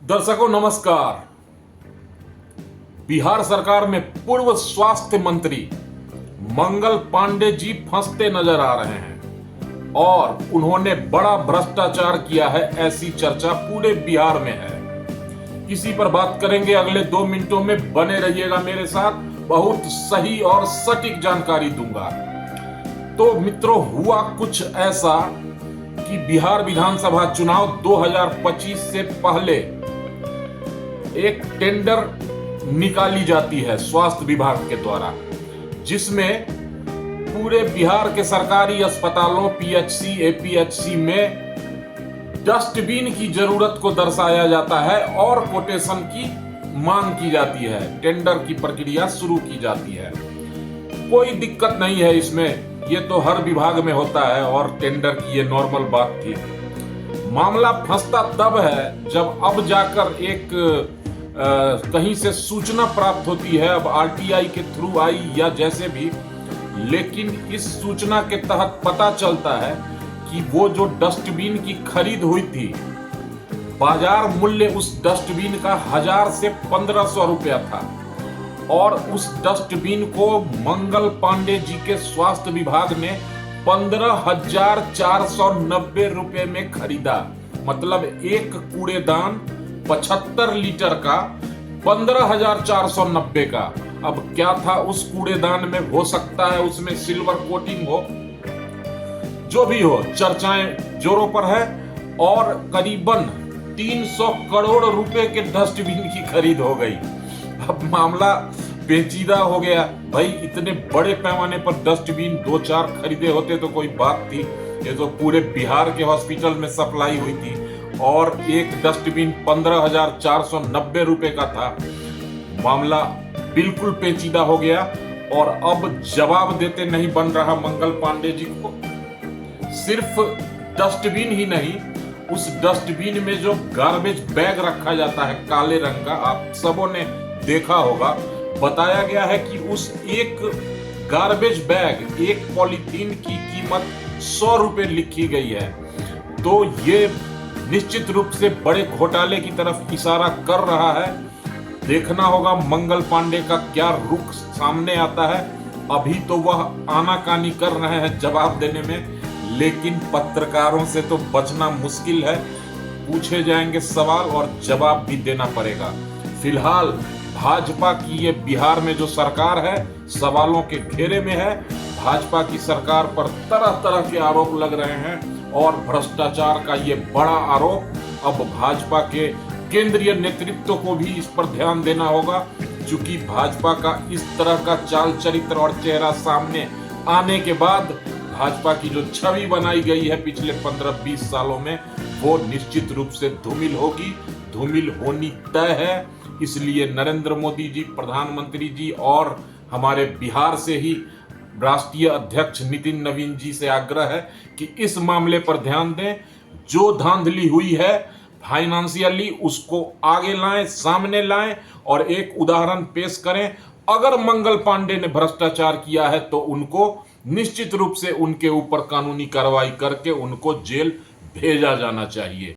दर्शकों नमस्कार। बिहार सरकार में पूर्व स्वास्थ्य मंत्री मंगल पांडे जी फंसते नजर आ रहे हैं और उन्होंने बड़ा भ्रष्टाचार किया है, ऐसी चर्चा पूरे बिहार में है। इसी पर बात करेंगे अगले 2 मिनटों में, बने रहिएगा मेरे साथ। बहुत सही और सटीक जानकारी दूंगा। तो मित्रों, हुआ कुछ ऐसा कि बिहार विधानसभा चुनाव 2025 से पहले एक टेंडर निकाली जाती है स्वास्थ्य विभाग के द्वारा, जिसमें पूरे बिहार के सरकारी अस्पतालों, पीएचसी, एपीएचसी में डस्टबिन की जरूरत को दर्शाया जाता है और कोटेशन की मांग की जाती है। टेंडर की प्रक्रिया शुरू की जाती है। कोई दिक्कत नहीं है इसमें, ये तो हर विभाग में होता है और टेंडर की ये नॉर्मल बात थी। मामला फंसता तब है जब अब जाकर एक कहीं से सूचना प्राप्त होती है, अब आरटीआई के थ्रू आई या जैसे भी, लेकिन इस सूचना के तहत पता चलता है कि वो जो डस्टबिन की खरीद हुई थी, बाजार मूल्य उस डस्टबिन का 1000 से 1500 रुपया था और उस डस्टबिन को मंगल पांडे जी के स्वास्थ्य विभाग ने 15,490 रुपए में खरीदा। मतलब एक कूड़ेदान 75 लीटर का 15,490 का। अब क्या था उस कूड़ेदान में? हो सकता है उसमें सिल्वर कोटिंग हो, जो भी हो, चर्चाएं जोरों पर है। और करीबन 300 करोड़ रुपए के डस्टबिन की खरीद हो गई। अब मामला पेचीदा हो गया। भाई, इतने बड़े पैमाने पर डस्टबिन 2-4 खरीदे होते तो कोई बात थी। ये तो पूरे बिहार के हॉस्पिटल में सप्लाई हुई थी और एक डस्टबिन 15,490 रुपए का था। मामला बिल्कुल पेचीदा हो गया और अब जवाब देते नहीं बन रहा मंगल पांडे जी को। सिर्फ डस्टबिन ही नहीं, उस डस्टबिन में जो गार्बेज बैग रखा जाता है काले रंग का, आप सबों ने देखा होगा। बताया गया है कि उस एक गार्बेज बैग, एक पॉलीथीन की कीमत 100 रुपए लिखी गई है। तो ये निश्चित रूप से बड़े घोटाले की तरफ इशारा कर रहा है। देखना होगा मंगल पांडे का क्या रुख सामने आता है। अभी तो वह आनाकानी कर रहे हैं जवाब देने में, लेकिन पत्रकारों से तो बचना मुश्किल है। पूछे जाएंगे सवाल और जवाब भी देना पड़ेगा। फिलहाल भाजपा की ये बिहार में जो सरकार है, सवालों के घेरे में है। भाजपा की सरकार पर तरह तरह के आरोप लग रहे हैं और भ्रष्टाचार का ये बड़ा आरोप। अब भाजपा के केंद्रीय नेतृत्व को भी इस पर ध्यान देना होगा, क्योंकि भाजपा का इस तरह का चाल चरित्र और चेहरा सामने आने के बाद भाजपा की जो छवि बनाई गई है पिछले 15-20 सालों में, वो निश्चित रूप से धूमिल होगी, धूमिल होनी तय है। इसलिए नरेंद्र मोदी जी, प्रधानमंत्री जी और हमारे बिहार से ही राष्ट्रीय अध्यक्ष नितिन नवीन जी से आग्रह है कि इस मामले पर ध्यान दें। जो धांधली हुई है फाइनेंशियली, उसको आगे लाएं, सामने लाएं और एक उदाहरण पेश करें। अगर मंगल पांडे ने भ्रष्टाचार किया है तो उनको निश्चित रूप से उनके ऊपर कानूनी कार्रवाई करके उनको जेल भेजा जाना चाहिए।